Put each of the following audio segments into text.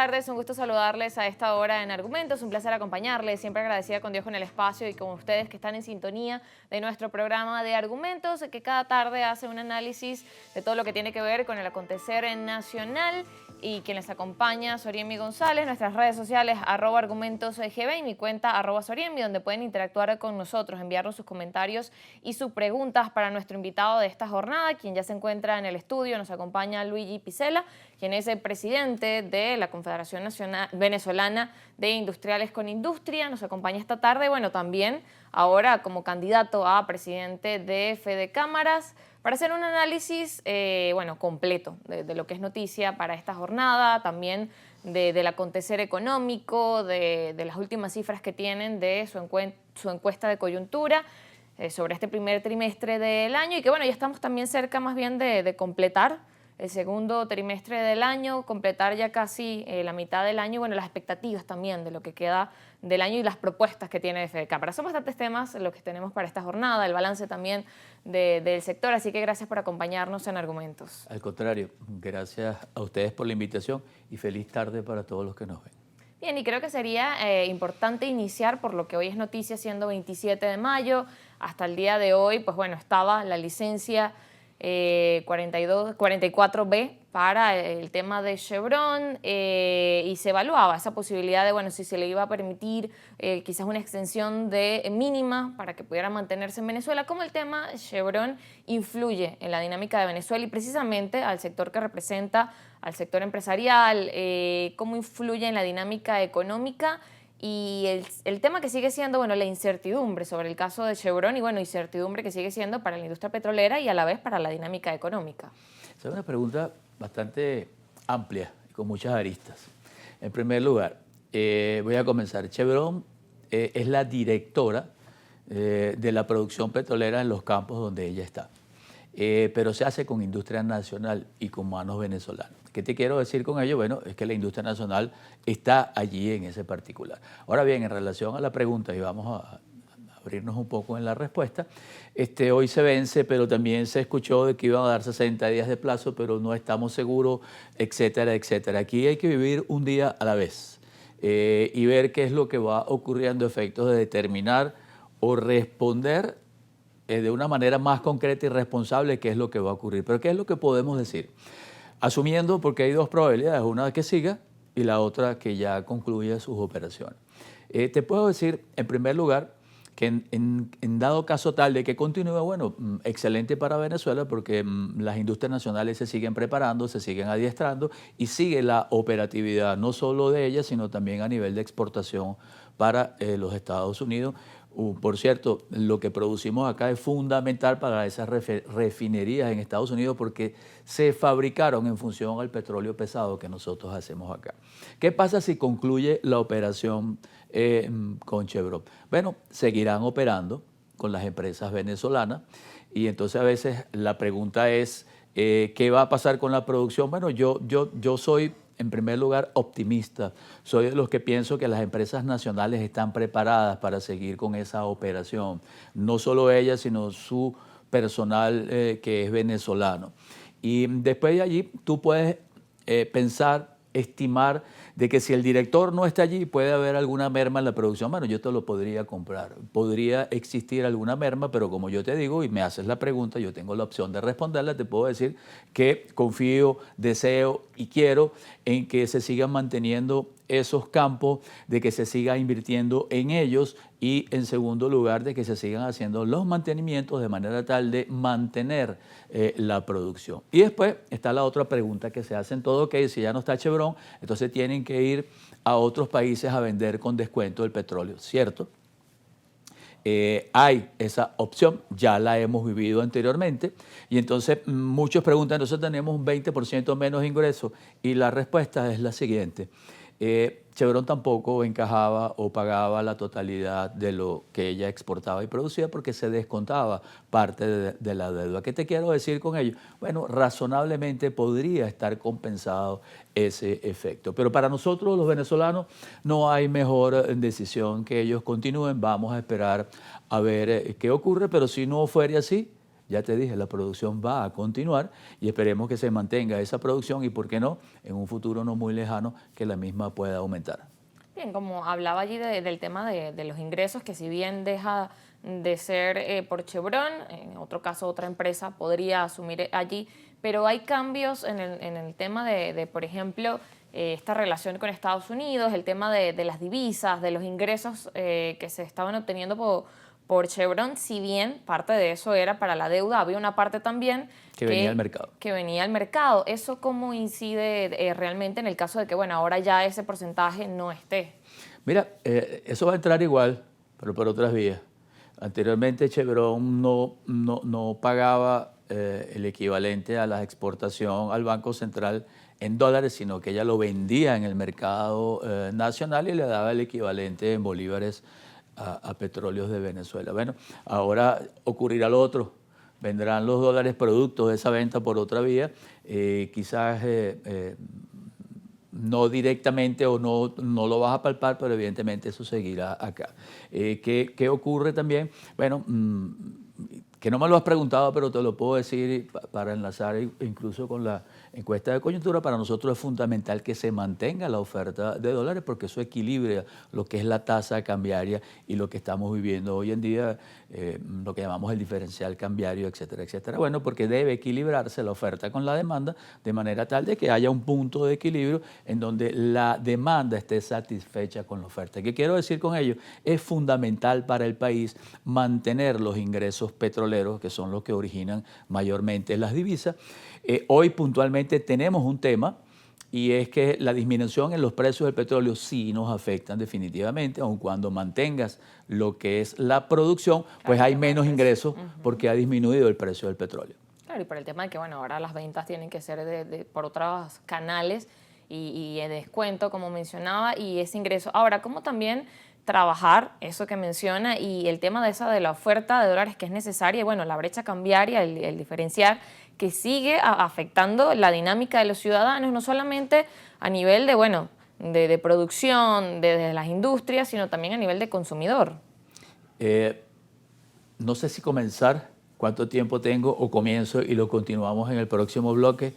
tardes, un gusto saludarles a esta hora en Argumentos, un placer acompañarles, siempre agradecida con Dios con el espacio y con ustedes que están en sintonía de nuestro programa de Argumentos, que cada tarde hace un análisis de todo lo que tiene que ver con el acontecer nacional. Y quien les acompaña, Soriemi González, nuestras redes sociales, @argumentosgb y mi cuenta @Soriemi, donde pueden interactuar con nosotros, enviarnos sus comentarios y sus preguntas para nuestro invitado de esta jornada, quien ya se encuentra en el estudio. Nos acompaña Luigi Picella, quien es el presidente de la Confederación Nacional Venezolana de Industriales con Industria. Nos acompaña esta tarde, bueno, también ahora como candidato a presidente de Fede Cámaras, para hacer un análisis completo de lo que es noticia para esta jornada, también del acontecer económico, de las últimas cifras que tienen de su encuesta de coyuntura sobre este primer trimestre del año y que bueno, ya estamos también cerca más bien de completar el segundo trimestre del año, completar ya casi la mitad del año, bueno, las expectativas también de lo que queda del año y las propuestas que tiene Fede Cámaras. Son bastantes temas los que tenemos para esta jornada, el balance también del sector, así que gracias por acompañarnos en Argumentos. Al contrario, gracias a ustedes por la invitación y feliz tarde para todos los que nos ven. Bien, y creo que sería importante iniciar por lo que hoy es noticia, siendo 27 de mayo, hasta el día de hoy, pues bueno, estaba la licencia 44B para el tema de Chevron y se evaluaba esa posibilidad de, bueno, si se le iba a permitir quizás una extensión mínima para que pudiera mantenerse en Venezuela, cómo el tema Chevron influye en la dinámica de Venezuela y precisamente al sector que representa, al sector empresarial, cómo influye en la dinámica económica. Y el tema que sigue siendo, bueno, la incertidumbre sobre el caso de Chevron y, bueno, incertidumbre que sigue siendo para la industria petrolera y a la vez para la dinámica económica. Esa es una pregunta bastante amplia y con muchas aristas. En primer lugar, voy a comenzar. Chevron es la directora de la producción petrolera en los campos donde ella está, pero se hace con industria nacional y con manos venezolanas. ¿Qué te quiero decir con ello? Bueno, es que la industria nacional está allí en ese particular. Ahora bien, en relación a la pregunta, y vamos a abrirnos un poco en la respuesta, hoy se vence, pero también se escuchó de que iban a dar 60 días de plazo, pero no estamos seguros, etcétera, etcétera. Aquí hay que vivir un día a la vez y ver qué es lo que va ocurriendo a efectos de determinar o responder de una manera más concreta y responsable qué es lo que va a ocurrir. Pero ¿qué es lo que podemos decir? Asumiendo, porque hay dos probabilidades, una que siga y la otra que ya concluya sus operaciones. Te puedo decir, en primer lugar, que en dado caso tal de que continúe, bueno, excelente para Venezuela porque las industrias nacionales se siguen preparando, se siguen adiestrando y sigue la operatividad no solo de ellas, sino también a nivel de exportación para los Estados Unidos. Por cierto, lo que producimos acá es fundamental para esas refinerías en Estados Unidos porque se fabricaron en función al petróleo pesado que nosotros hacemos acá. ¿Qué pasa si concluye la operación con Chevron? Bueno, seguirán operando con las empresas venezolanas y entonces a veces la pregunta es, ¿qué va a pasar con la producción? Bueno, yo soy en primer lugar optimista. Soy de los que pienso que las empresas nacionales están preparadas para seguir con esa operación. No solo ellas, sino su personal que es venezolano. Y después de allí tú puedes pensar, estimar de que si el director no está allí puede haber alguna merma en la producción. Bueno, yo te lo podría comprar. Podría existir alguna merma, pero como yo te digo y me haces la pregunta, yo tengo la opción de responderla, te puedo decir que confío, deseo y quiero en que se sigan manteniendo esos campos, de que se siga invirtiendo en ellos y en segundo lugar de que se sigan haciendo los mantenimientos de manera tal de mantener la producción. Y después está la otra pregunta que se hace en todo, que si ya no está Chevron, entonces tienen que ir a otros países a vender con descuento el petróleo, ¿cierto? Hay esa opción, ya la hemos vivido anteriormente y entonces muchos preguntan, nosotros tenemos un 20% menos ingresos y la respuesta es la siguiente. Chevron tampoco encajaba o pagaba la totalidad de lo que ella exportaba y producía porque se descontaba parte de la deuda. ¿Qué te quiero decir con ello? Bueno, razonablemente podría estar compensado ese efecto. Pero para nosotros los venezolanos no hay mejor decisión que ellos continúen. Vamos a esperar a ver qué ocurre, pero si no fuera así, Ya te dije, la producción va a continuar y esperemos que se mantenga esa producción y, ¿por qué no?, en un futuro no muy lejano, que la misma pueda aumentar. Bien, como hablaba allí del tema de los ingresos, que si bien deja de ser por Chevron, en otro caso otra empresa podría asumir allí, pero hay cambios en el tema por ejemplo, esta relación con Estados Unidos, el tema de las divisas, de los ingresos que se estaban obteniendo por Chevron. Si bien parte de eso era para la deuda, había una parte también que venía al mercado. Que venía al mercado. ¿Eso cómo incide realmente en el caso de que, bueno, ahora ya ese porcentaje no esté? Mira, eso va a entrar igual, pero por otras vías. Anteriormente Chevron no pagaba el equivalente a la exportación al Banco Central en dólares, sino que ella lo vendía en el mercado nacional y le daba el equivalente en bolívares a Petróleos de Venezuela. Bueno, ahora ocurrirá lo otro. Vendrán los dólares productos de esa venta por otra vía, quizás no directamente o no lo vas a palpar, pero evidentemente eso seguirá acá. ¿Qué ocurre también? Bueno, que no me lo has preguntado, pero te lo puedo decir para enlazar incluso con la encuesta de coyuntura. Para nosotros es fundamental que se mantenga la oferta de dólares, porque eso equilibra lo que es la tasa cambiaria y lo que estamos viviendo hoy en día, lo que llamamos el diferencial cambiario, etcétera, etcétera. Bueno, porque debe equilibrarse la oferta con la demanda de manera tal de que haya un punto de equilibrio en donde la demanda esté satisfecha con la oferta. ¿Qué quiero decir con ello? Es fundamental para el país mantener los ingresos petroleros, que son los que originan mayormente las divisas. Hoy puntualmente tenemos un tema, y es que la disminución en los precios del petróleo sí nos afectan definitivamente, aun cuando mantengas lo que es la producción, pues hay menos ingresos porque ha disminuido el precio del petróleo. Claro, y por el tema de que, bueno, ahora las ventas tienen que ser por otros canales y de descuento, como mencionaba, y ese ingreso. Ahora, ¿cómo también trabajar eso que menciona y el tema de la oferta de dólares que es necesaria y, bueno, la brecha cambiaria, el diferenciar, que sigue afectando la dinámica de los ciudadanos, no solamente a nivel de, bueno, de producción, de las industrias, sino también a nivel de consumidor? No sé si comenzar, cuánto tiempo tengo, o comienzo y lo continuamos en el próximo bloque.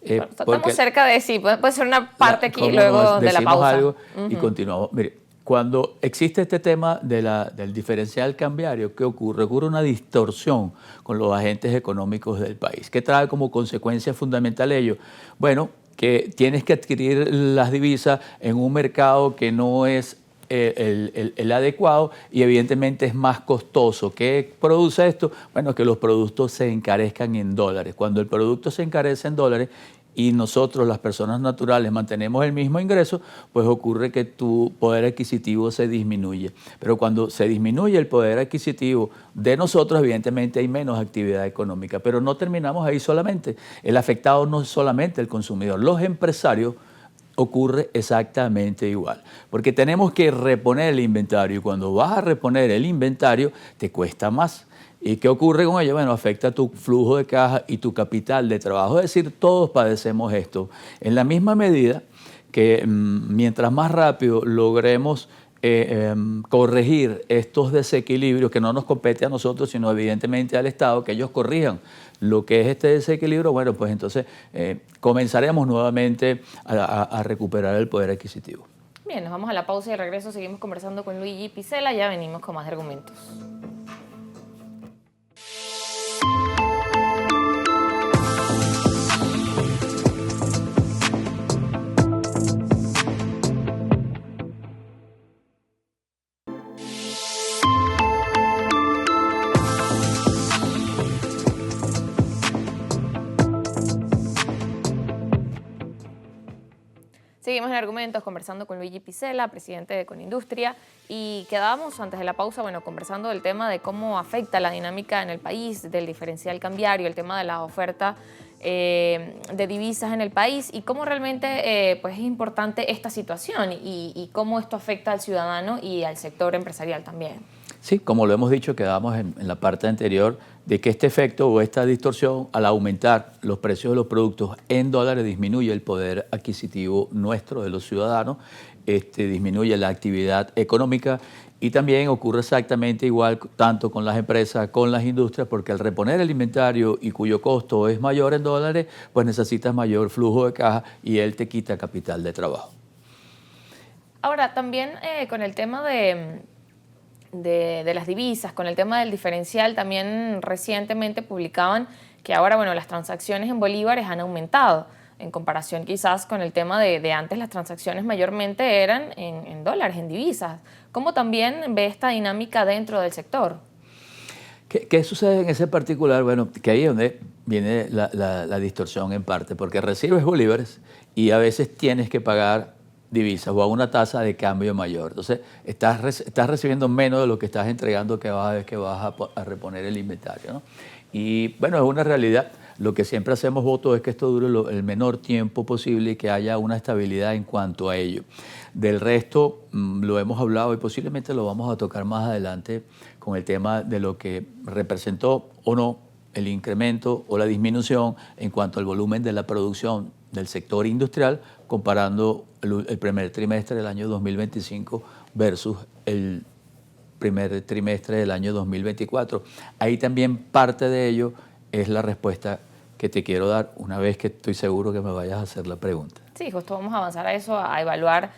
Estamos cerca de sí, puede ser una parte aquí luego de la pausa. Algo y continuamos. Mire, cuando existe este tema del diferencial cambiario, ¿qué ocurre? Ocurre una distorsión con los agentes económicos del país. ¿Qué trae como consecuencia fundamental ello? Bueno, que tienes que adquirir las divisas en un mercado que no es el adecuado y evidentemente es más costoso. ¿Qué produce esto? Bueno, que los productos se encarezcan en dólares. Cuando el producto se encarece en dólares y nosotros, las personas naturales, mantenemos el mismo ingreso, pues ocurre que tu poder adquisitivo se disminuye. Pero cuando se disminuye el poder adquisitivo de nosotros, evidentemente hay menos actividad económica. Pero no terminamos ahí solamente. El afectado no es solamente el consumidor. Los empresarios ocurre exactamente igual, porque tenemos que reponer el inventario y cuando vas a reponer el inventario te cuesta más. ¿Y qué ocurre con ello? Bueno, afecta tu flujo de caja y tu capital de trabajo. Es decir, todos padecemos esto. En la misma medida que mientras más rápido logremos corregir estos desequilibrios, que no nos compete a nosotros, sino evidentemente al Estado, que ellos corrijan lo que es este desequilibrio, bueno, pues entonces comenzaremos nuevamente a recuperar el poder adquisitivo. Bien, nos vamos a la pausa y al regreso seguimos conversando con Luigi Picella, ya venimos con más argumentos. Seguimos en Argumentos conversando con Luigi Picella, presidente de Conindustria, y quedábamos antes de la pausa, bueno, conversando del tema de cómo afecta la dinámica en el país, del diferencial cambiario, el tema de la oferta de divisas en el país y cómo realmente pues es importante esta situación y cómo esto afecta al ciudadano y al sector empresarial también. Sí, como lo hemos dicho, quedamos en la parte anterior de que este efecto o esta distorsión, al aumentar los precios de los productos en dólares, disminuye el poder adquisitivo nuestro de los ciudadanos, disminuye la actividad económica Y también ocurre exactamente igual tanto con las empresas, con las industrias, porque al reponer el inventario y cuyo costo es mayor en dólares, pues necesitas mayor flujo de caja y él te quita capital de trabajo. Ahora, también con el tema de las divisas, con el tema del diferencial, también recientemente publicaban que ahora, bueno, las transacciones en bolívares han aumentado en comparación quizás con el tema de antes las transacciones mayormente eran en dólares, en divisas. ¿Cómo también ve esta dinámica dentro del sector? ¿Qué sucede en ese particular? Bueno, que ahí es donde viene la distorsión en parte, porque recibes bolívares y a veces tienes que pagar divisas o a una tasa de cambio mayor. Entonces, estás recibiendo menos de lo que estás entregando que vas a reponer el inventario, ¿no? Y bueno, es una realidad. Lo que siempre hacemos voto es que esto dure el menor tiempo posible y que haya una estabilidad en cuanto a ello. Del resto, lo hemos hablado y posiblemente lo vamos a tocar más adelante con el tema de lo que representó o no el incremento o la disminución en cuanto al volumen de la producción del sector industrial comparando el primer trimestre del año 2025 versus el primer trimestre del año 2024. Ahí también parte de ello es la respuesta que te quiero dar una vez que estoy seguro que me vayas a hacer la pregunta. Sí, justo vamos a avanzar a eso, a evaluar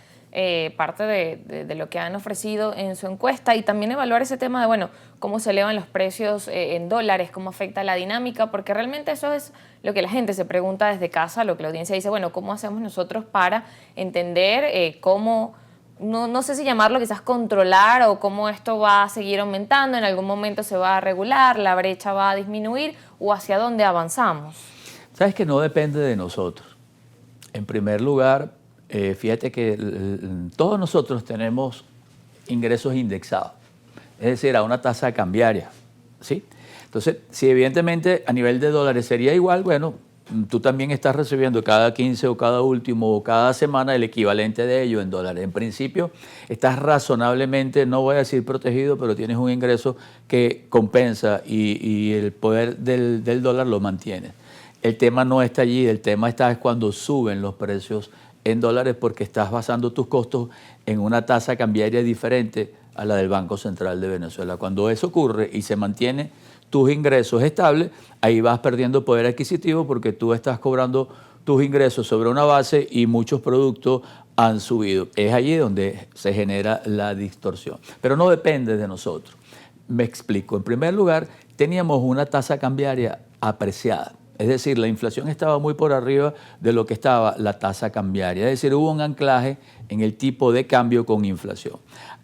parte de lo que han ofrecido en su encuesta y también evaluar ese tema de, bueno, cómo se elevan los precios en dólares, cómo afecta la dinámica, porque realmente eso es lo que la gente se pregunta desde casa, lo que la audiencia dice, bueno, ¿cómo hacemos nosotros para entender cómo, no sé si llamarlo quizás controlar o cómo esto va a seguir aumentando, en algún momento se va a regular, la brecha va a disminuir o hacia dónde avanzamos? Sabes que no depende de nosotros. En primer lugar, fíjate que todos nosotros tenemos ingresos indexados, es decir, a una tasa cambiaria, ¿sí? Entonces, si evidentemente a nivel de dólares sería igual, bueno, tú también estás recibiendo cada 15 o cada último o cada semana el equivalente de ello en dólares. En principio, estás razonablemente, no voy a decir protegido, pero tienes un ingreso que compensa y el poder del dólar lo mantiene. El tema no está allí, el tema está cuando suben los precios en dólares porque estás basando tus costos en una tasa cambiaria diferente a la del Banco Central de Venezuela. Cuando eso ocurre y se mantiene tus ingresos estables, ahí vas perdiendo poder adquisitivo porque tú estás cobrando tus ingresos sobre una base y muchos productos han subido. Es allí donde se genera la distorsión. Pero no depende de nosotros. Me explico. En primer lugar, teníamos una tasa cambiaria apreciada. Es decir, la inflación estaba muy por arriba de lo que estaba la tasa cambiaria. Es decir, hubo un anclaje en el tipo de cambio con inflación.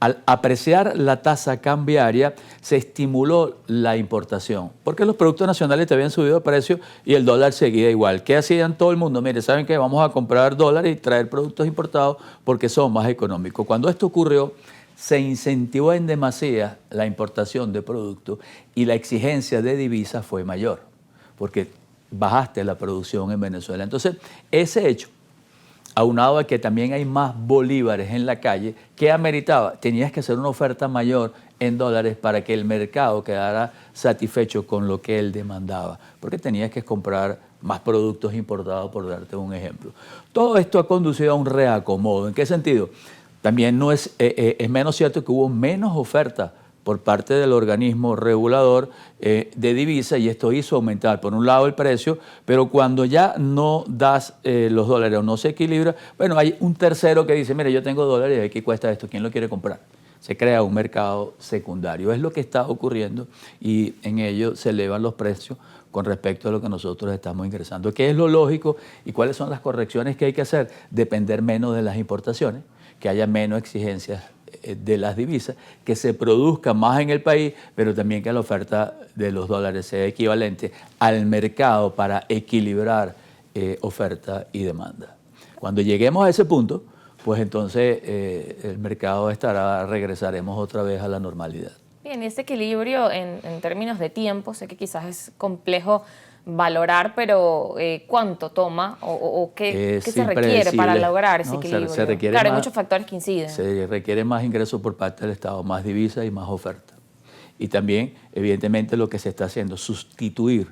Al apreciar la tasa cambiaria, se estimuló la importación, porque los productos nacionales te habían subido de precio y el dólar seguía igual. ¿Qué hacían todo el mundo? Mire, ¿saben qué? Vamos a comprar dólares y traer productos importados porque son más económicos. Cuando esto ocurrió, se incentivó en demasía la importación de productos y la exigencia de divisas fue mayor, porque bajaste la producción en Venezuela. Entonces, ese hecho, aunado a que también hay más bolívares en la calle, ¿qué ameritaba? Tenías que hacer una oferta mayor en dólares para que el mercado quedara satisfecho con lo que él demandaba, porque tenías que comprar más productos importados, por darte un ejemplo. Todo esto ha conducido a un reacomodo. ¿En qué sentido? También no es menos cierto que hubo menos oferta por parte del organismo regulador de divisas y esto hizo aumentar, por un lado, el precio, pero cuando ya no das los dólares o no se equilibra, bueno, hay un tercero que dice, mire, yo tengo dólares y aquí cuesta esto, ¿quién lo quiere comprar? Se crea un mercado secundario. Es lo que está ocurriendo y en ello se elevan los precios con respecto a lo que nosotros estamos ingresando. ¿Qué es lo lógico y cuáles son las correcciones que hay que hacer? Depender menos de las importaciones, que haya menos exigencias de las divisas, que se produzca más en el país, pero también que la oferta de los dólares sea equivalente al mercado para equilibrar oferta y demanda. Cuando lleguemos a ese punto, pues entonces el mercado regresaremos otra vez a la normalidad. Bien, y ese equilibrio en términos de tiempo, sé que quizás es complejo valorar, pero ¿cuánto toma o qué se requiere para lograr ese equilibrio? Se requiere claro, más, hay muchos factores que inciden. Se requiere más ingresos por parte del Estado, más divisas y más oferta. Y también, evidentemente, lo que se está haciendo, sustituir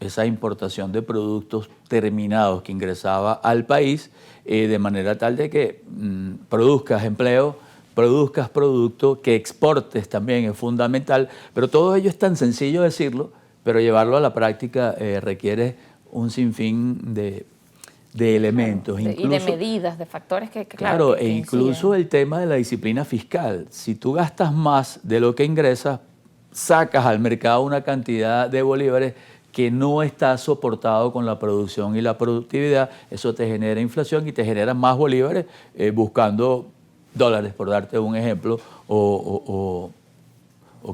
esa importación de productos terminados que ingresaba al país de manera tal de que produzcas empleo produzcas producto, que exportes también es fundamental, pero todo ello es tan sencillo decirlo, pero llevarlo a la práctica requiere un sinfín de elementos. Claro, y de medidas, de factores que claro, que incluso inciden. el tema de la disciplina fiscal. Si tú gastas más de lo que ingresas, sacas al mercado una cantidad de bolívares que no está soportado con la producción y la productividad, eso te genera inflación y te genera más bolívares buscando dólares, por darte un ejemplo, o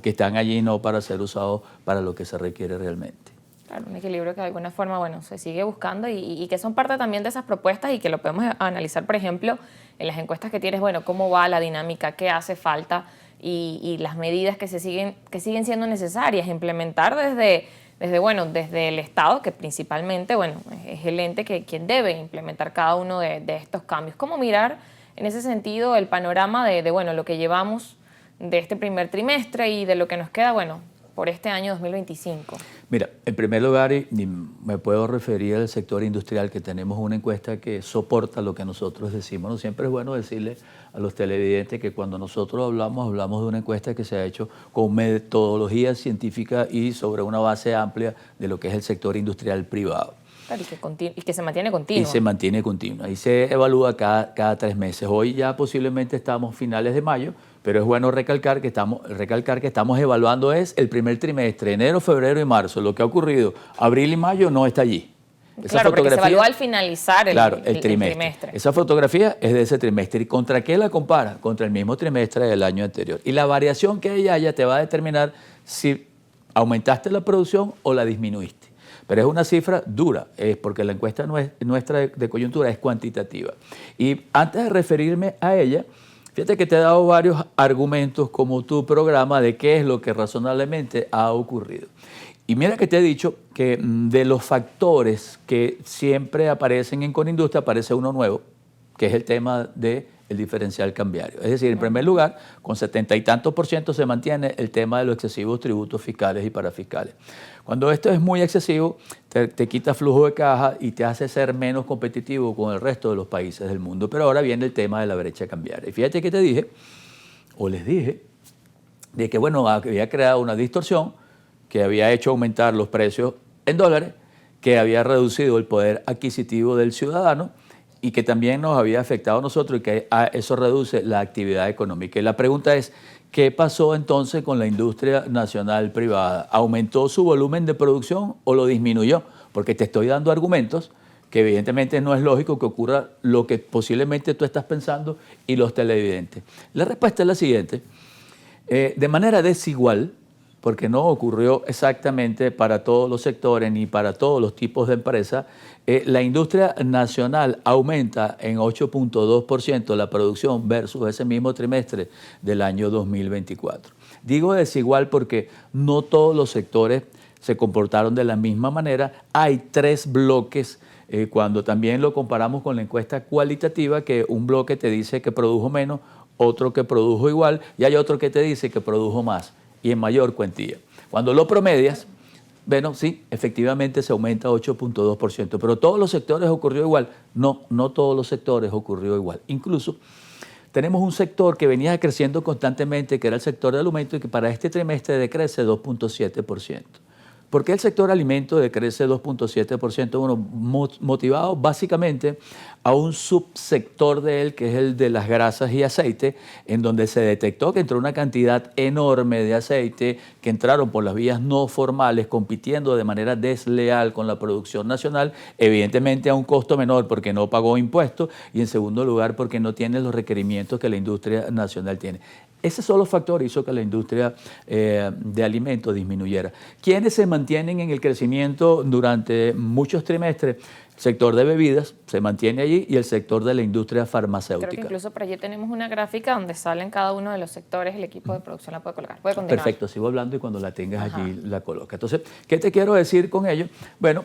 que están allí no para ser usados para lo que se requiere realmente. Claro, un equilibrio que de alguna forma, bueno, se sigue buscando y que son parte también de esas propuestas y que lo podemos analizar, por ejemplo, en las encuestas que tienes, bueno, cómo va la dinámica, qué hace falta y las medidas que siguen siendo necesarias implementar desde el Estado, que principalmente, bueno, es el ente quien debe implementar cada uno de estos cambios. ¿Cómo mirar en ese sentido el panorama de bueno, lo que llevamos de este primer trimestre y de lo que nos queda, bueno, por este año 2025? Mira, en primer lugar, y me puedo referir al sector industrial, que tenemos una encuesta que soporta lo que nosotros decimos. ¿No? Siempre es bueno decirle a los televidentes que cuando nosotros hablamos de una encuesta que se ha hecho con metodología científica y sobre una base amplia de lo que es el sector industrial privado. Claro, y que se mantiene continua. Y se mantiene continua. Y se evalúa cada 3 meses. Hoy ya posiblemente estamos finales de mayo, pero es bueno recalcar que estamos evaluando es el primer trimestre, enero, febrero y marzo. Lo que ha ocurrido, abril y mayo no está allí. Claro, porque se evalúa al finalizar el trimestre. Esa fotografía es de ese trimestre. ¿Y contra qué la compara? Contra el mismo trimestre del año anterior. Y la variación que haya te va a determinar si aumentaste la producción o la disminuiste. Pero es una cifra dura, porque la encuesta nuestra de coyuntura es cuantitativa. Y antes de referirme a ella, fíjate que te he dado varios argumentos como tu programa de qué es lo que razonablemente ha ocurrido. Y mira que te he dicho que de los factores que siempre aparecen en Conindustria aparece uno nuevo, que es el tema del diferencial cambiario. Es decir, en primer lugar, con 70 y tantos % se mantiene el tema de los excesivos tributos fiscales y parafiscales. Cuando esto es muy excesivo, te quita flujo de caja y te hace ser menos competitivo con el resto de los países del mundo. Pero ahora viene el tema de la brecha cambiaria. Y fíjate que te dije, o les dije, de que bueno, había creado una distorsión que había hecho aumentar los precios en dólares, que había reducido el poder adquisitivo del ciudadano y que también nos había afectado a nosotros y que eso reduce la actividad económica. Y la pregunta es, ¿qué pasó entonces con la industria nacional privada? ¿Aumentó su volumen de producción o lo disminuyó? Porque te estoy dando argumentos que evidentemente no es lógico que ocurra lo que posiblemente tú estás pensando y los televidentes. La respuesta es la siguiente. De manera desigual, porque no ocurrió exactamente para todos los sectores ni para todos los tipos de empresas, la industria nacional aumenta en 8.2% la producción versus ese mismo trimestre del año 2024. Digo desigual porque no todos los sectores se comportaron de la misma manera. Hay 3 bloques, cuando también lo comparamos con la encuesta cualitativa, que un bloque te dice que produjo menos, otro que produjo igual y hay otro que te dice que produjo más y en mayor cuantía. Cuando lo promedias, bueno, sí, efectivamente se aumenta 8.2%, pero ¿todos los sectores ocurrió igual? No, no todos los sectores ocurrió igual. Incluso tenemos un sector que venía creciendo constantemente, que era el sector de alimentos, y que para este trimestre decrece 2.7%. ¿Por qué el sector alimento decrece 2.7%? Bueno, motivado básicamente a un subsector de él, que es el de las grasas y aceite, en donde se detectó que entró una cantidad enorme de aceite que entraron por las vías no formales, compitiendo de manera desleal con la producción nacional, evidentemente a un costo menor porque no pagó impuestos y en segundo lugar porque no tiene los requerimientos que la industria nacional tiene. Ese solo factor hizo que la industria de alimentos disminuyera. ¿Quiénes se mantienen en el crecimiento durante muchos trimestres? El sector de bebidas se mantiene allí y el sector de la industria farmacéutica. Creo que incluso por allí tenemos una gráfica donde salen cada uno de los sectores, el equipo de producción la puede colocar. Puede continuar. Perfecto, sigo hablando y cuando la tengas allí la coloca. Entonces, ¿qué te quiero decir con ello? Bueno,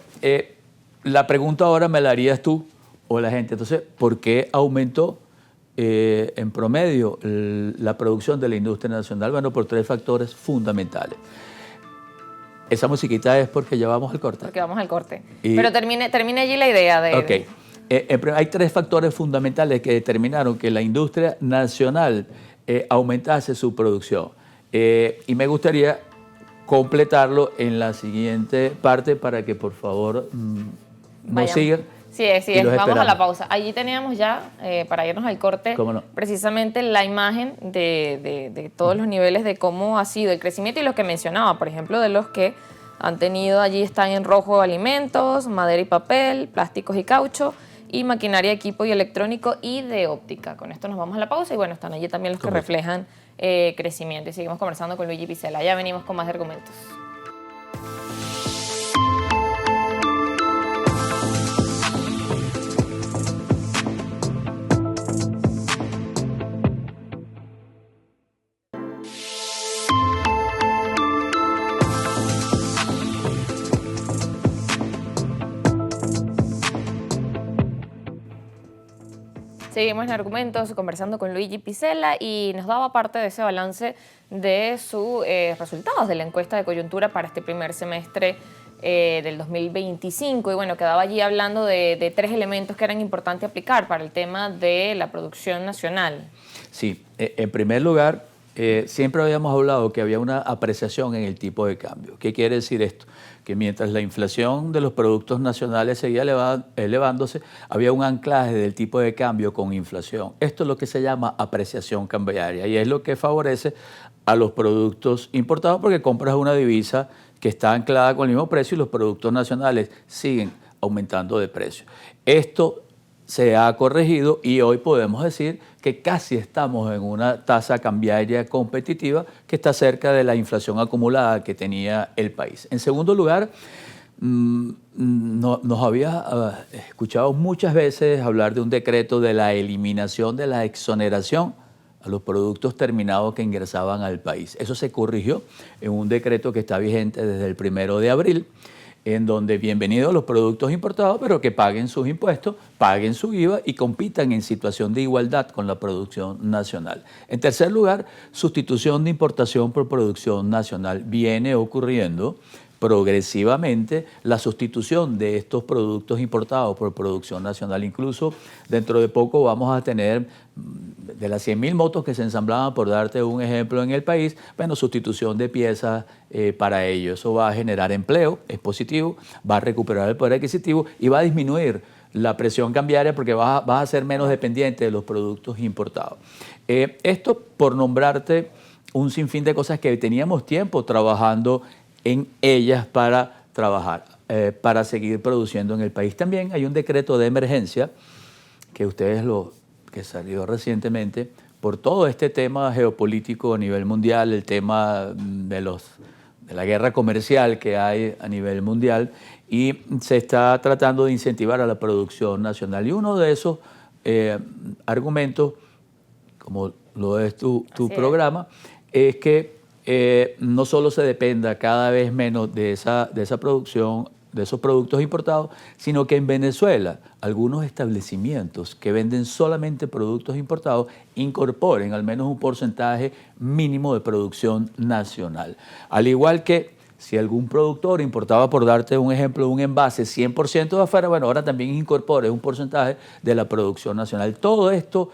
la pregunta ahora me la harías tú o la gente. Entonces, ¿por qué aumentó en promedio la producción de la industria nacional? Bueno, por 3 factores fundamentales. Esa musiquita es porque ya vamos al corte. Porque vamos al corte. Pero termine allí la idea de... Ok. Hay 3 factores fundamentales que determinaron que la industria nacional aumentase su producción. Y me gustaría completarlo en la siguiente parte para que por favor nos sigan. Sí, vamos a la pausa. Allí teníamos ya, para irnos al corte, precisamente la imagen de todos los niveles de cómo ha sido el crecimiento y los que mencionaba, por ejemplo, de los que han tenido, allí están en rojo alimentos, madera y papel, plásticos y caucho, y maquinaria, equipo y electrónico y de óptica. Con esto nos vamos a la pausa y bueno, están allí también los que reflejan crecimiento. Y seguimos conversando con Luigi Picella. Ya venimos con más de argumentos. Seguimos en Argumentos conversando con Luigi Picella y nos daba parte de ese balance de sus resultados de la encuesta de coyuntura para este primer semestre del 2025. Y bueno, quedaba allí hablando de 3 elementos que eran importantes aplicar para el tema de la producción nacional. Sí, en primer lugar, siempre habíamos hablado que había una apreciación en el tipo de cambio. ¿Qué quiere decir esto? Que mientras la inflación de los productos nacionales seguía elevándose, había un anclaje del tipo de cambio con inflación. Esto es lo que se llama apreciación cambiaria y es lo que favorece a los productos importados porque compras una divisa que está anclada con el mismo precio y los productos nacionales siguen aumentando de precio. Esto se ha corregido y hoy podemos decir que casi estamos en una tasa cambiaria competitiva que está cerca de la inflación acumulada que tenía el país. En segundo lugar, nos había escuchado muchas veces hablar de un decreto de la eliminación de la exoneración a los productos terminados que ingresaban al país. Eso se corrigió en un decreto que está vigente desde el 1 de abril, en donde bienvenidos los productos importados, pero que paguen sus impuestos, paguen su IVA y compitan en situación de igualdad con la producción nacional. En tercer lugar, sustitución de importación por producción nacional. Viene ocurriendo progresivamente la sustitución de estos productos importados por producción nacional. Incluso dentro de poco vamos a tener de las 100.000 motos que se ensamblaban, por darte un ejemplo, en el país, bueno, sustitución de piezas para ello. Eso va a generar empleo, es positivo, va a recuperar el poder adquisitivo y va a disminuir la presión cambiaria porque vas a ser menos dependiente de los productos importados. Esto por nombrarte un sinfín de cosas que teníamos tiempo trabajando en ellas para trabajar, para seguir produciendo en el país. También hay un decreto de emergencia que que salió recientemente por todo este tema geopolítico a nivel mundial, el tema de la guerra comercial que hay a nivel mundial y se está tratando de incentivar a la producción nacional. Y uno de esos argumentos, como lo es tu programa, es que no solo se dependa cada vez menos de esa producción, de esos productos importados, sino que en Venezuela algunos establecimientos que venden solamente productos importados incorporen al menos un porcentaje mínimo de producción nacional. Al igual que si algún productor importaba, por darte un ejemplo, un envase 100% de afuera, bueno, ahora también incorpore un porcentaje de la producción nacional. Todo esto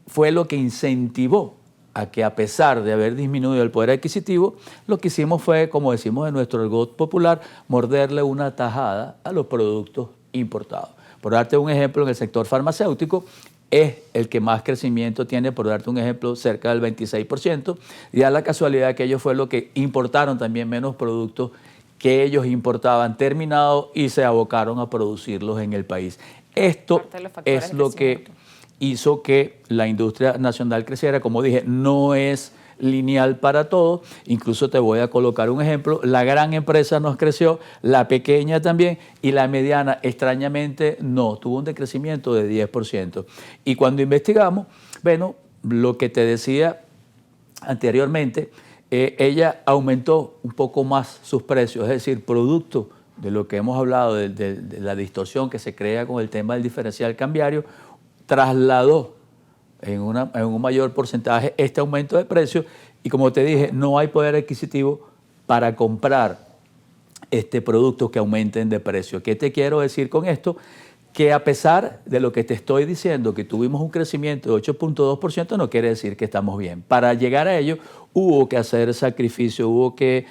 fue lo que incentivó a que, a pesar de haber disminuido el poder adquisitivo, lo que hicimos fue, como decimos en nuestro argot popular, morderle una tajada a los productos importados. Por darte un ejemplo, en el sector farmacéutico es el que más crecimiento tiene, por darte un ejemplo, cerca del 26%, y da la casualidad que ellos fue lo que importaron también menos productos que ellos importaban terminados y se abocaron a producirlos en el país. Esto es lo que hizo que la industria nacional creciera. Como dije, no es lineal para todos. Incluso te voy a colocar un ejemplo. La gran empresa nos creció, la pequeña también, y la mediana, extrañamente, no. Tuvo un decrecimiento de 10%. Y cuando investigamos, bueno, lo que te decía anteriormente, ella aumentó un poco más sus precios, es decir, producto de lo que hemos hablado, de la distorsión que se crea con el tema del diferencial cambiario, trasladó en un mayor porcentaje este aumento de precios y, como te dije, no hay poder adquisitivo para comprar productos que aumenten de precio. ¿Qué te quiero decir con esto? que a pesar de lo que te estoy diciendo, que tuvimos un crecimiento de 8.2%, no quiere decir que estamos bien. Para llegar a ello hubo que hacer sacrificio, hubo que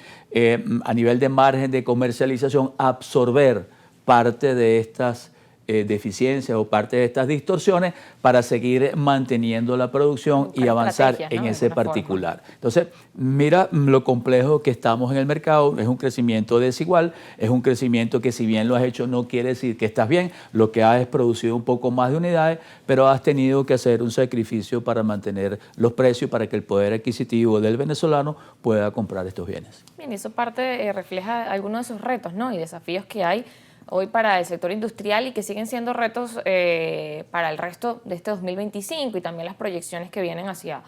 a nivel de margen de comercialización absorber parte de estas deficiencias o parte de estas distorsiones para seguir manteniendo la producción y avanzar en ese particular. Entonces, mira lo complejo que estamos en el mercado, es un crecimiento desigual, es un crecimiento que si bien lo has hecho no quiere decir que estás bien, lo que has producido un poco más de unidades, pero has tenido que hacer un sacrificio para mantener los precios para que el poder adquisitivo del venezolano pueda comprar estos bienes. Bien, eso parte refleja algunos de esos retos, ¿no? Y desafíos que hay hoy para el sector industrial y que siguen siendo retos para el resto de este 2025 y también las proyecciones que vienen hacia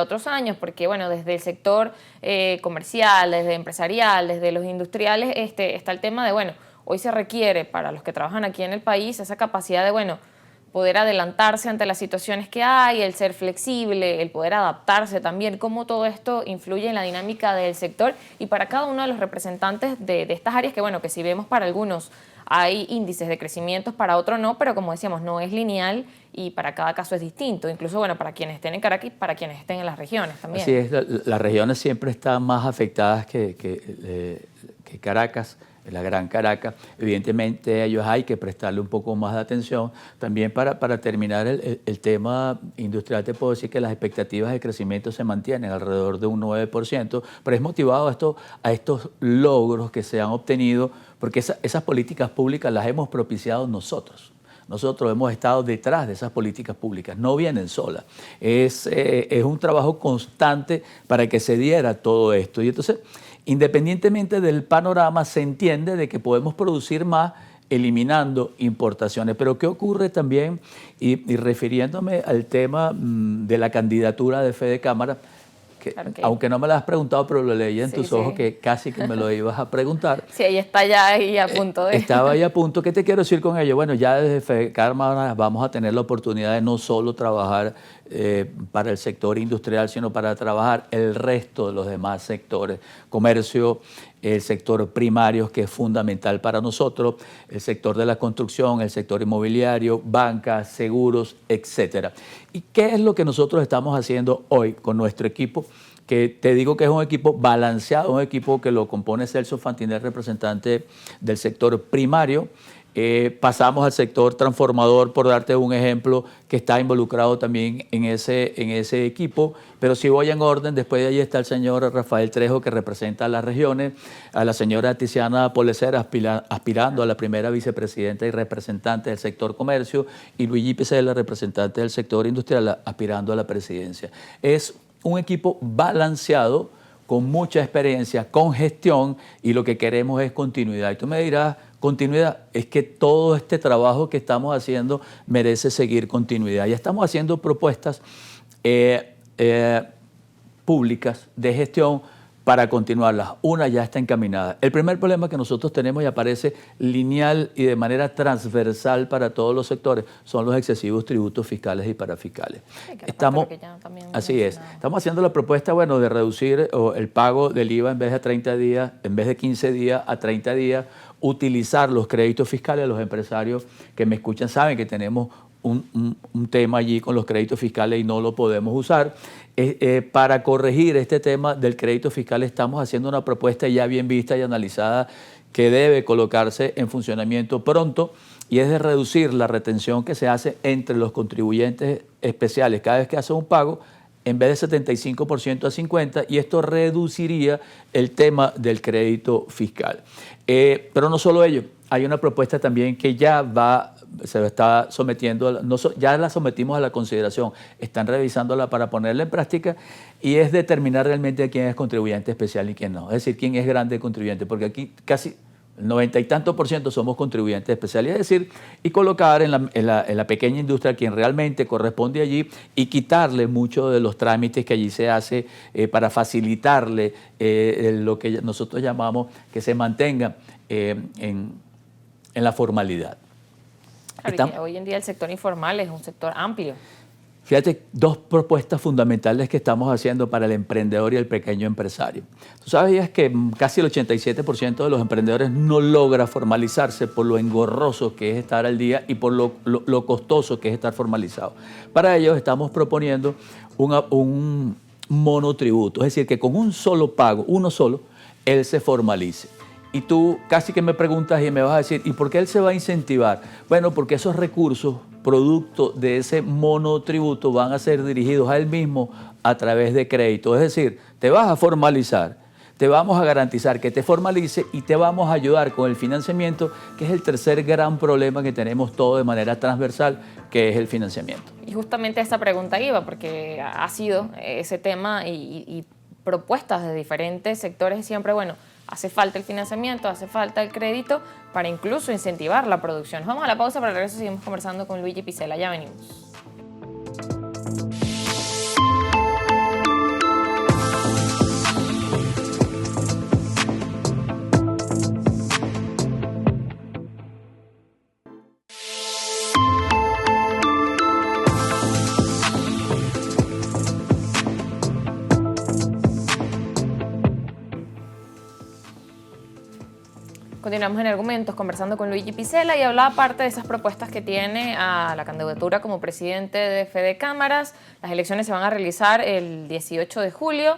otros años, porque bueno, desde el sector comercial, desde empresarial, desde los industriales, está el tema de, bueno, hoy se requiere para los que trabajan aquí en el país esa capacidad de, bueno, poder adelantarse ante las situaciones que hay, el ser flexible, el poder adaptarse también, cómo todo esto influye en la dinámica del sector y para cada uno de los representantes de estas áreas que, bueno, que si vemos para algunos hay índices de crecimiento, para otros no, pero como decíamos, no es lineal y para cada caso es distinto, incluso, bueno, para quienes estén en Caracas y para quienes estén en las regiones también. Así es, las regiones siempre están más afectadas que Caracas, la Gran Caracas. Evidentemente a ellos hay que prestarle un poco más de atención. También para terminar el tema industrial te puedo decir que las expectativas de crecimiento se mantienen alrededor de un 9%, pero es motivado a estos logros que se han obtenido porque esas políticas públicas las hemos propiciado nosotros. Nosotros hemos estado detrás de esas políticas públicas, no vienen solas. Es un trabajo constante para que se diera todo esto. Y entonces, independientemente del panorama, se entiende de que podemos producir más eliminando importaciones. Pero ¿qué ocurre también? Y refiriéndome al tema de la candidatura de Fede Cámara, que, aunque no me lo has preguntado, pero lo leí en tus ojos que casi que me lo ibas a preguntar. Sí, ahí está ya ahí a punto de... Estaba ahí a punto. ¿Qué te quiero decir con ello? Bueno, ya desde Fede Cámara vamos a tener la oportunidad de no solo trabajar para el sector industrial, sino para trabajar el resto de los demás sectores. Comercio, el sector primario, que es fundamental para nosotros, el sector de la construcción, el sector inmobiliario, bancas, seguros, etcétera. ¿Y qué es lo que nosotros estamos haciendo hoy con nuestro equipo? Que te digo que es un equipo balanceado, un equipo que lo compone Celso Fantinel, representante del sector primario. Pasamos al sector transformador, por darte un ejemplo, que está involucrado también en ese equipo, pero si voy en orden, después de allí está el señor Rafael Trejo, que representa a las regiones, a la señora Tiziana Polecer, aspirando a la primera vicepresidenta y representante del sector comercio, y Luigi Picela, representante del sector industrial, aspirando a la presidencia. Es un equipo balanceado, con mucha experiencia, con gestión, y lo que queremos es continuidad. Y tú me dirás, continuidad, es que todo este trabajo que estamos haciendo merece seguir continuidad. Ya estamos haciendo propuestas públicas de gestión para continuarlas. Una ya está encaminada. El primer problema que nosotros tenemos y aparece lineal y de manera transversal para todos los sectores son los excesivos tributos fiscales y parafiscales. Así es. Estamos haciendo la propuesta, bueno, de reducir el pago del IVA en vez de 30 días, en vez de 15 días a 30 días, utilizar los créditos fiscales. Los empresarios que me escuchan saben que tenemos un tema allí con los créditos fiscales y no lo podemos usar. Para corregir este tema del crédito fiscal estamos haciendo una propuesta ya bien vista y analizada que debe colocarse en funcionamiento pronto, y es de reducir la retención que se hace entre los contribuyentes especiales cada vez que hacen un pago, en vez de 75% a 50%, y esto reduciría el tema del crédito fiscal. Pero no solo ello, hay una propuesta también que ya se está sometiendo, ya la sometimos a la consideración, están revisándola para ponerla en práctica, y es determinar realmente quién es contribuyente especial y quién no, es decir, quién es grande contribuyente, porque aquí casi el 90 y tantos % somos contribuyentes especiales, es decir, y colocar en la pequeña industria quien realmente corresponde allí y quitarle muchos de los trámites que allí se hace para facilitarle lo que nosotros llamamos que se mantenga en la formalidad. Claro, hoy en día el sector informal es un sector amplio. Fíjate, dos propuestas fundamentales que estamos haciendo para el emprendedor y el pequeño empresario. Tú sabías que casi el 87% de los emprendedores no logra formalizarse por lo engorroso que es estar al día y por lo costoso que es estar formalizado. Para ello estamos proponiendo un monotributo, es decir, que con un solo pago, uno solo, él se formalice. Y tú casi que me preguntas y me vas a decir, ¿y por qué él se va a incentivar? Bueno, porque esos recursos, producto de ese monotributo, van a ser dirigidos a él mismo a través de crédito. Es decir, te vas a formalizar, te vamos a garantizar que te formalice y te vamos a ayudar con el financiamiento, que es el tercer gran problema que tenemos todos de manera transversal, que es el financiamiento. Y justamente esta pregunta iba, porque ha sido ese tema y propuestas de diferentes sectores siempre, bueno, hace falta el financiamiento, hace falta el crédito para incluso incentivar la producción. Vamos a la pausa, para regreso seguimos conversando con Luigi Picella. Ya venimos. Continuamos en Argumentos conversando con Luigi Picella y hablaba parte de esas propuestas que tiene a la candidatura como presidente de Fede Cámaras. Las elecciones se van a realizar el 18 de julio.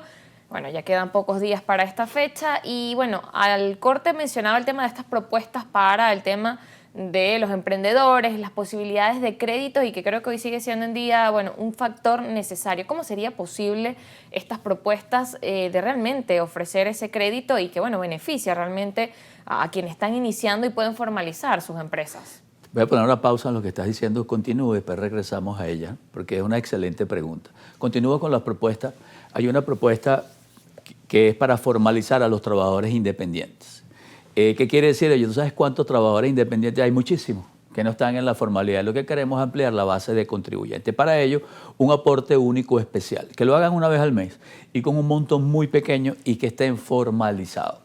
Bueno, ya quedan pocos días para esta fecha y bueno, al corte mencionaba el tema de estas propuestas para el tema de los emprendedores, las posibilidades de crédito y que creo que hoy sigue siendo en día, bueno, un factor necesario. ¿Cómo sería posible estas propuestas de realmente ofrecer ese crédito y que, bueno, beneficia realmente a quienes están iniciando y pueden formalizar sus empresas? Voy a poner una pausa en lo que estás diciendo, continúe, después regresamos a ella, porque es una excelente pregunta. Continúo con las propuestas. Hay una propuesta que es para formalizar a los trabajadores independientes. ¿Qué quiere decir? ¿Tú sabes cuántos trabajadores independientes hay? Muchísimos, que no están en la formalidad. Lo que queremos es ampliar la base de contribuyentes. Para ello, un aporte único especial, que lo hagan una vez al mes y con un monto muy pequeño y que estén formalizados.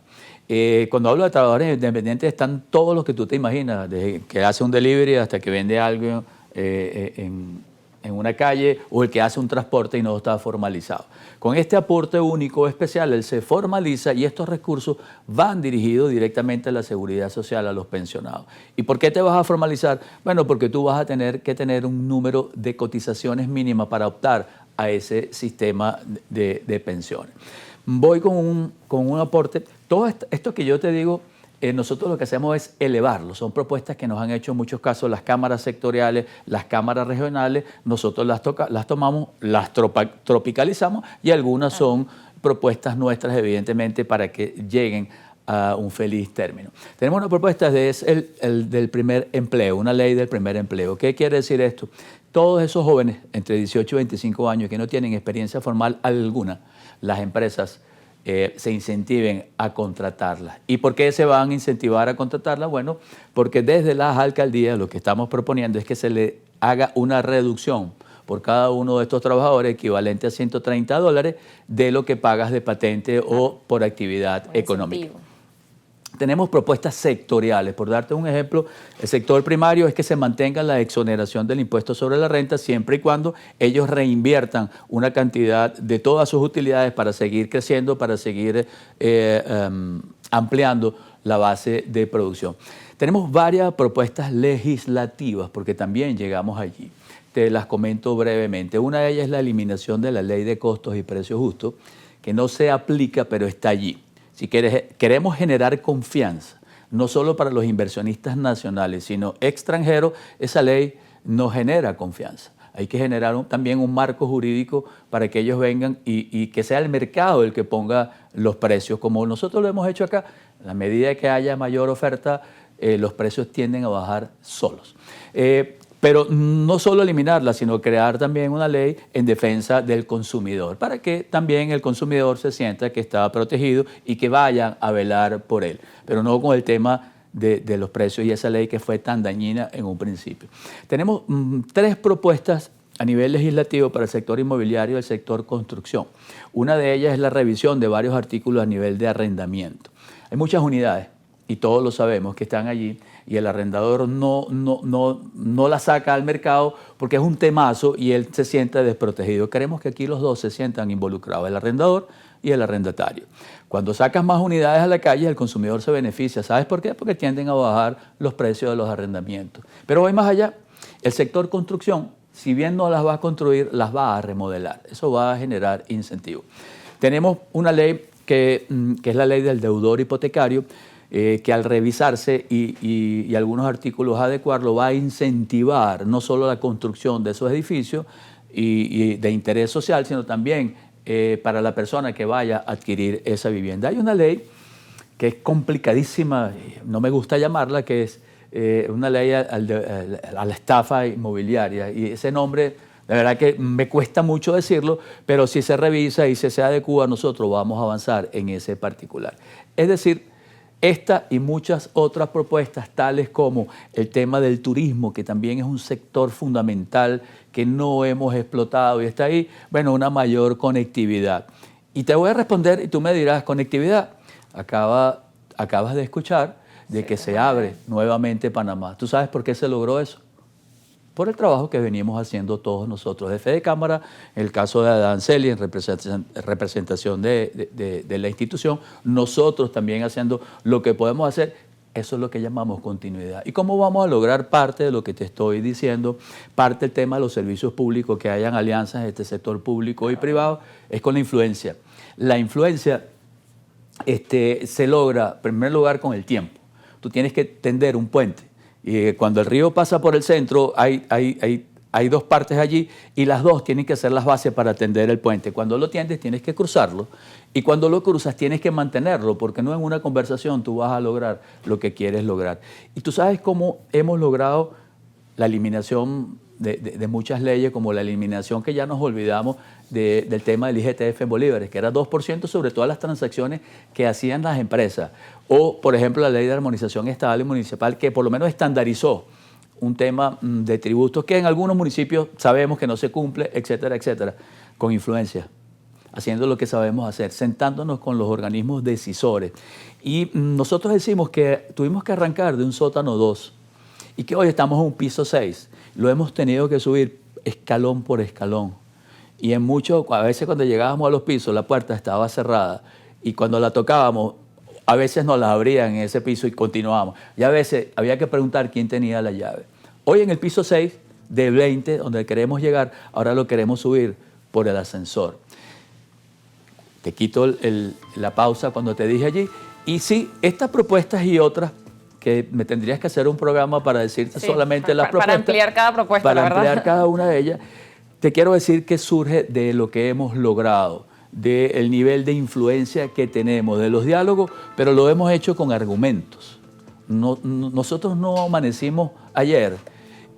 Cuando hablo de trabajadores independientes están todos los que tú te imaginas, desde que hace un delivery hasta que vende algo en una calle o el que hace un transporte y no está formalizado. Con este aporte único especial, él se formaliza y estos recursos van dirigidos directamente a la seguridad social, a los pensionados. ¿Y por qué te vas a formalizar? Bueno, porque tú vas a tener que tener un número de cotizaciones mínimas para optar a ese sistema de pensiones. Voy con un aporte. Todo esto que yo te digo, nosotros lo que hacemos es elevarlo. Son propuestas que nos han hecho en muchos casos las cámaras sectoriales, las cámaras regionales. Nosotros las tomamos, las tropicalizamos y algunas son propuestas nuestras, evidentemente, para que lleguen a un feliz término. Tenemos una propuesta es el del primer empleo, una ley del primer empleo. ¿Qué quiere decir esto? Todos esos jóvenes entre 18 y 25 años que no tienen experiencia formal alguna, las empresas se incentiven a contratarlas. ¿Y por qué se van a incentivar a contratarlas? Bueno, porque desde las alcaldías lo que estamos proponiendo es que se le haga una reducción por cada uno de estos trabajadores equivalente a $130 de lo que pagas de patente o por actividad económica. Tenemos propuestas sectoriales. Por darte un ejemplo, el sector primario es que se mantenga la exoneración del impuesto sobre la renta siempre y cuando ellos reinviertan una cantidad de todas sus utilidades para seguir creciendo, para seguir ampliando la base de producción. Tenemos varias propuestas legislativas porque también llegamos allí. Te las comento brevemente. Una de ellas es la eliminación de la ley de costos y precios justos, que no se aplica, pero está allí. Si queremos generar confianza, no solo para los inversionistas nacionales, sino extranjeros, esa ley no genera confianza. Hay que generar también un marco jurídico para que ellos vengan y que sea el mercado el que ponga los precios, como nosotros lo hemos hecho acá. A la medida que haya mayor oferta, los precios tienden a bajar solos. Pero no solo eliminarla, sino crear también una ley en defensa del consumidor, para que también el consumidor se sienta que está protegido y que vayan a velar por él, pero no con el tema de los precios y esa ley que fue tan dañina en un principio. Tenemos tres propuestas a nivel legislativo para el sector inmobiliario y el sector construcción. Una de ellas es la revisión de varios artículos a nivel de arrendamiento. Hay muchas unidades y todos lo sabemos que están allí, y el arrendador no la saca al mercado porque es un temazo y él se siente desprotegido. Queremos que aquí los dos se sientan involucrados, el arrendador y el arrendatario. Cuando sacas más unidades a la calle, el consumidor se beneficia. ¿Sabes por qué? Porque tienden a bajar los precios de los arrendamientos. Pero voy más allá. El sector construcción, si bien no las va a construir, las va a remodelar. Eso va a generar incentivos. Tenemos una ley que es la ley del deudor hipotecario, que al revisarse y algunos artículos adecuarlo, va a incentivar no solo la construcción de esos edificios y de interés social, sino también para la persona que vaya a adquirir esa vivienda. Hay una ley que es complicadísima, no me gusta llamarla, que es una ley a la estafa inmobiliaria, y ese nombre, la verdad que me cuesta mucho decirlo, pero si se revisa y se adecua, nosotros vamos a avanzar en ese particular. Es decir, esta y muchas otras propuestas, tales como el tema del turismo, que también es un sector fundamental que no hemos explotado y está ahí, bueno, una mayor conectividad. Y te voy a responder y tú me dirás, conectividad, acabas de escuchar de que se abre nuevamente Panamá. ¿Tú sabes por qué se logró eso? Por el trabajo que venimos haciendo todos nosotros de Fede Cámara, en el caso de Adanceli en representación de la institución, nosotros también haciendo lo que podemos hacer. Eso es lo que llamamos continuidad. ¿Y cómo vamos a lograr parte de lo que te estoy diciendo? Parte del tema de los servicios públicos, que hayan alianzas en este sector público y privado, es con la influencia. La influencia se logra, en primer lugar, con el tiempo. Tú tienes que tender un puente. Y cuando el río pasa por el centro, hay dos partes allí y las dos tienen que ser las bases para tender el puente. Cuando lo tiendes tienes que cruzarlo y cuando lo cruzas tienes que mantenerlo, porque no en una conversación tú vas a lograr lo que quieres lograr. Y tú sabes cómo hemos logrado la eliminación de muchas leyes, como la eliminación que ya nos olvidamos del tema del IGTF en bolívares, que era 2% sobre todas las transacciones que hacían las empresas. O, por ejemplo, la ley de armonización estatal y municipal, que por lo menos estandarizó un tema de tributos que en algunos municipios sabemos que no se cumple, etcétera, etcétera, con influencia, haciendo lo que sabemos hacer, sentándonos con los organismos decisores. Y nosotros decimos que tuvimos que arrancar de un sótano 2 y que hoy estamos en un piso 6. Lo hemos tenido que subir escalón por escalón. Y a veces cuando llegábamos a los pisos, la puerta estaba cerrada y cuando la tocábamos, a veces nos la abrían en ese piso y continuábamos. Y a veces había que preguntar quién tenía la llave. Hoy en el piso 6 de 20, donde queremos llegar, ahora lo queremos subir por el ascensor. Te quito la pausa cuando te dije allí. Y sí, estas propuestas y otras, que me tendrías que hacer un programa para decirte solamente las propuestas. Para ampliar cada propuesta, para la verdad. ampliar cada una de ellas. Te quiero decir que surge de lo que hemos logrado, del nivel de influencia que tenemos, de los diálogos, pero lo hemos hecho con argumentos. Nosotros no amanecimos ayer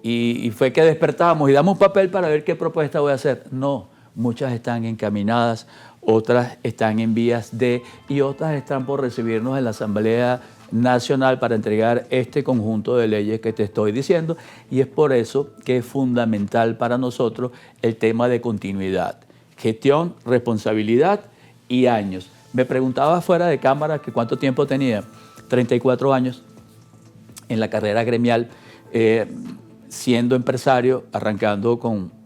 y fue que despertamos y damos papel para ver qué propuesta voy a hacer. No, muchas están encaminadas, otras están en vías de y otras están por recibirnos en la Asamblea Nacional para entregar este conjunto de leyes que te estoy diciendo, y es por eso que es fundamental para nosotros el tema de continuidad, gestión, responsabilidad y años. Me preguntaba fuera de cámara que cuánto tiempo tenía, 34 años en la carrera gremial, siendo empresario, arrancando con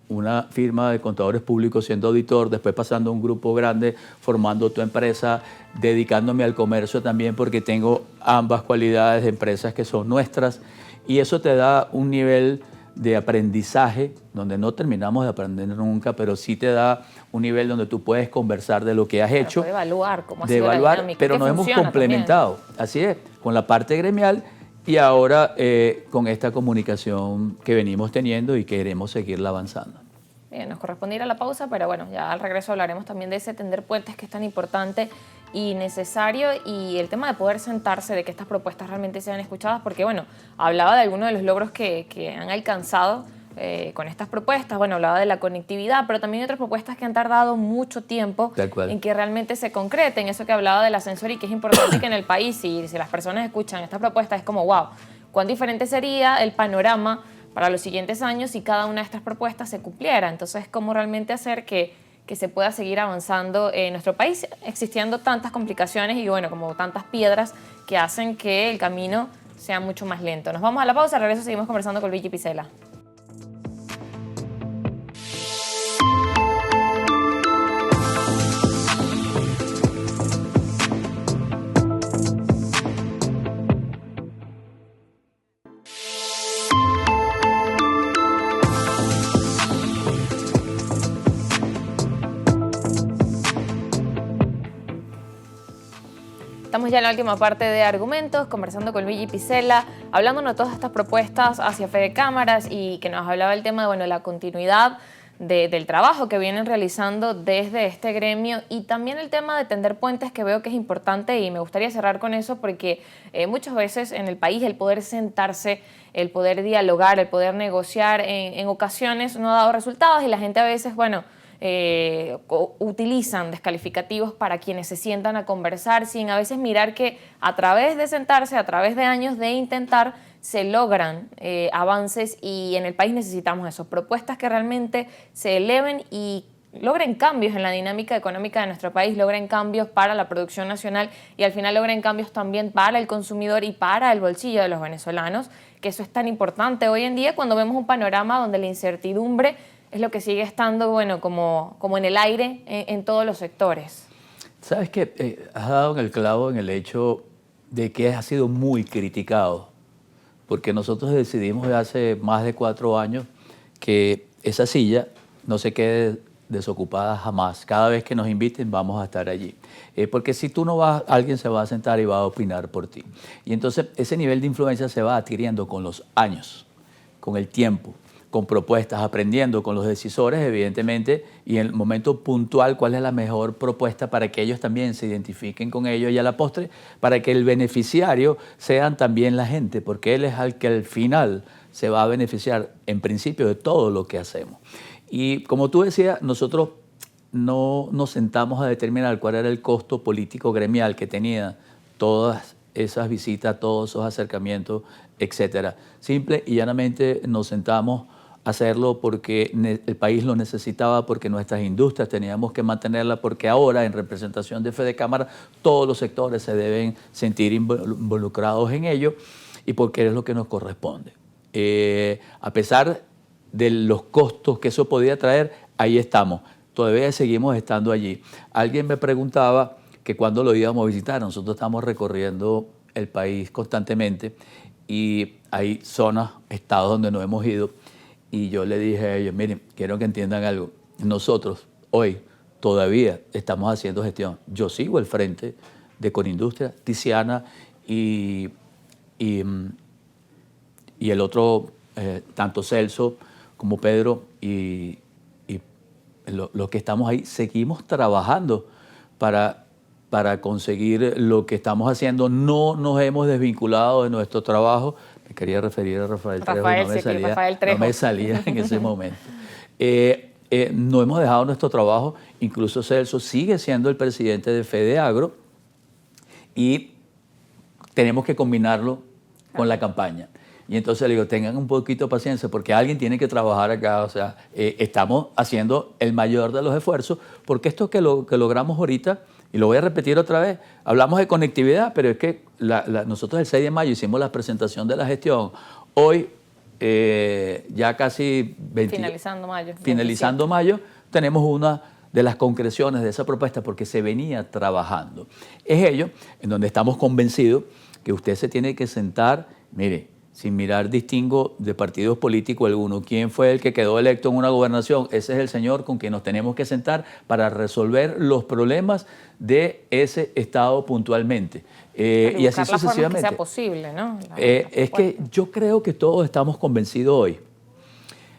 una firma de contadores públicos, siendo auditor, después pasando a un grupo grande, formando tu empresa, dedicándome al comercio también porque tengo ambas cualidades de empresas que son nuestras, y eso te da un nivel de aprendizaje donde no terminamos de aprender nunca, pero sí te da un nivel donde tú puedes conversar de lo que has hecho, de evaluar cómo ha de sido evaluar, la dinámica, pero nos hemos complementado, también. Así es, con la parte gremial y ahora con esta comunicación que venimos teniendo y queremos seguirla avanzando. Bien, nos corresponde ir a la pausa, pero bueno, ya al regreso hablaremos también de ese tender puentes que es tan importante y necesario, y el tema de poder sentarse, de que estas propuestas realmente sean escuchadas, porque bueno, hablaba de algunos de los logros que han alcanzado con estas propuestas, bueno, hablaba de la conectividad, pero también hay otras propuestas que han tardado mucho tiempo en que realmente se concreten, eso que hablaba del ascensor y que es importante que en el país, si las personas escuchan estas propuestas, es como wow, cuán diferente sería el panorama para los siguientes años si cada una de estas propuestas se cumpliera. Entonces, ¿cómo realmente hacer que que se pueda seguir avanzando en nuestro país, existiendo tantas complicaciones y bueno, como tantas piedras que hacen que el camino sea mucho más lento. Nos vamos a la pausa, al regreso seguimos conversando con Luigi Picella. Estamos ya en la última parte de Argumentos, conversando con Luigi Picella, hablándonos de todas estas propuestas hacia Fede Cámaras y que nos hablaba el tema de la continuidad del trabajo que vienen realizando desde este gremio y también el tema de tender puentes, que veo que es importante y me gustaría cerrar con eso porque muchas veces en el país el poder sentarse, el poder dialogar, el poder negociar en ocasiones no ha dado resultados y la gente a veces, utilizan descalificativos para quienes se sientan a conversar sin a veces mirar que a través de sentarse, a través de años de intentar, se logran avances y en el país necesitamos eso, propuestas que realmente se eleven y logren cambios en la dinámica económica de nuestro país, logren cambios para la producción nacional y al final logren cambios también para el consumidor y para el bolsillo de los venezolanos, que eso es tan importante hoy en día cuando vemos un panorama donde la incertidumbre es lo que sigue estando, como en el aire en todos los sectores. Sabes que has dado en el clavo en el hecho de que ha sido muy criticado, porque nosotros decidimos hace más de 4 años que esa silla no se quede desocupada jamás. Cada vez que nos inviten vamos a estar allí. Porque si tú no vas, alguien se va a sentar y va a opinar por ti. Y entonces ese nivel de influencia se va adquiriendo con los años, con el tiempo, con propuestas, aprendiendo con los decisores, evidentemente, y en el momento puntual cuál es la mejor propuesta para que ellos también se identifiquen con ello y a la postre, para que el beneficiario sean también la gente, porque él es el que al final se va a beneficiar en principio de todo lo que hacemos. Y como tú decías, nosotros no nos sentamos a determinar cuál era el costo político gremial que tenía todas esas visitas, todos esos acercamientos, etcétera. Simple y llanamente nos sentamos hacerlo porque el país lo necesitaba, porque nuestras industrias teníamos que mantenerla, porque ahora en representación de Fede Cámara todos los sectores se deben sentir involucrados en ello y porque es lo que nos corresponde. A pesar de los costos que eso podía traer, ahí estamos, todavía seguimos estando allí. Alguien me preguntaba que cuándo lo íbamos a visitar. Nosotros estamos recorriendo el país constantemente y hay zonas, estados donde no hemos ido. Y yo le dije a ellos, miren, quiero que entiendan algo. Nosotros hoy todavía estamos haciendo gestión. Yo sigo al frente de Conindustria, Tiziana y el otro, tanto Celso como Pedro y los que estamos ahí, seguimos trabajando para conseguir lo que estamos haciendo. No nos hemos desvinculado de nuestro trabajo. Me quería referir a Rafael Trejo y no me salía en ese momento. No hemos dejado nuestro trabajo, incluso Celso sigue siendo el presidente de FedeAgro y tenemos que combinarlo con la campaña. Y entonces le digo, tengan un poquito de paciencia porque alguien tiene que trabajar acá. O sea, estamos haciendo el mayor de los esfuerzos porque esto que logramos ahorita, y lo voy a repetir otra vez, hablamos de conectividad, pero es que nosotros el 6 de mayo hicimos la presentación de la gestión. Hoy, ya casi finalizando mayo, tenemos una de las concreciones de esa propuesta porque se venía trabajando. Es ello en donde estamos convencidos que usted se tiene que sentar, mire, sin mirar distingo de partidos políticos alguno. ¿Quién fue el que quedó electo en una gobernación? Ese es el señor con quien nos tenemos que sentar para resolver los problemas de ese estado puntualmente. Y así sucesivamente. Que sea posible, ¿no? Es que yo creo que todos estamos convencidos hoy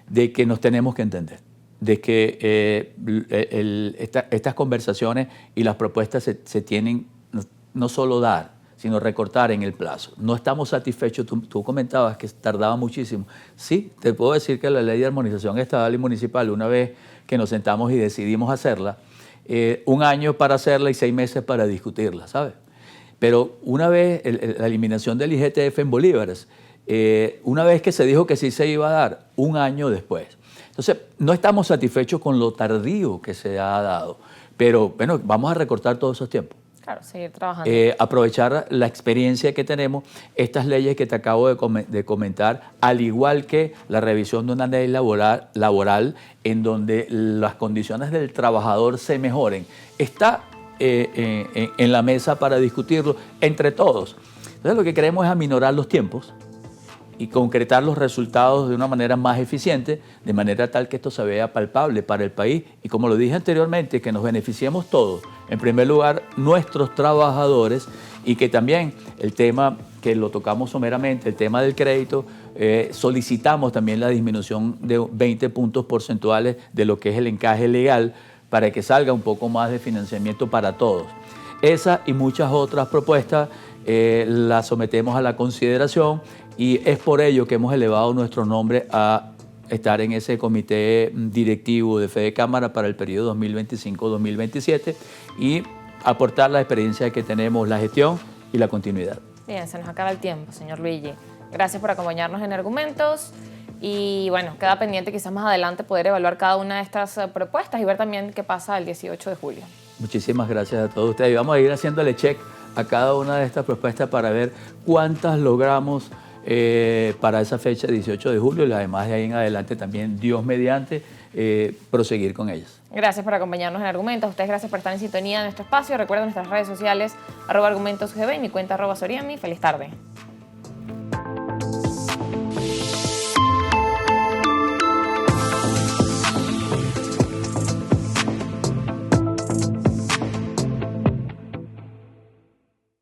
de que nos tenemos que entender, de que estas conversaciones y las propuestas se tienen no solo dar, sino recortar en el plazo. No estamos satisfechos. Tú comentabas que tardaba muchísimo. Sí, te puedo decir que la ley de armonización estatal y municipal, una vez que nos sentamos y decidimos hacerla, 1 año para hacerla y 6 meses para discutirla, ¿sabes? Pero una vez la eliminación del IGTF en bolívares, una vez que se dijo que sí se iba a dar, 1 año después. Entonces, no estamos satisfechos con lo tardío que se ha dado, pero bueno, vamos a recortar todos esos tiempos. Claro, seguir trabajando. Aprovechar la experiencia que tenemos, estas leyes que te acabo de comentar, al igual que la revisión de una ley laboral en donde las condiciones del trabajador se mejoren, está en la mesa para discutirlo entre todos. Entonces lo que queremos es aminorar los tiempos y concretar los resultados de una manera más eficiente, de manera tal que esto se vea palpable para el país y, como lo dije anteriormente, que nos beneficiemos todos. En primer lugar, nuestros trabajadores, y que también el tema que lo tocamos someramente, el tema del crédito, solicitamos también la disminución de 20 puntos porcentuales de lo que es el encaje legal para que salga un poco más de financiamiento para todos. Esa y muchas otras propuestas las sometemos a la consideración y es por ello que hemos elevado nuestro nombre a estar en ese comité directivo de Fede Cámara para el periodo 2025-2027 y aportar la experiencia que tenemos, la gestión y la continuidad. Bien, se nos acaba el tiempo, señor Luigi. Gracias por acompañarnos en Argumentos y bueno, queda pendiente quizás más adelante poder evaluar cada una de estas propuestas y ver también qué pasa el 18 de julio. Muchísimas gracias a todos ustedes y vamos a ir haciéndole check a cada una de estas propuestas para ver cuántas logramos para esa fecha, 18 de julio, y además de ahí en adelante también, Dios mediante, proseguir con ellas. Gracias por acompañarnos en Argumentos. Ustedes gracias por estar en sintonía de nuestro espacio. Recuerden nuestras redes sociales, @argumentosgb y mi cuenta @soriami. Feliz tarde.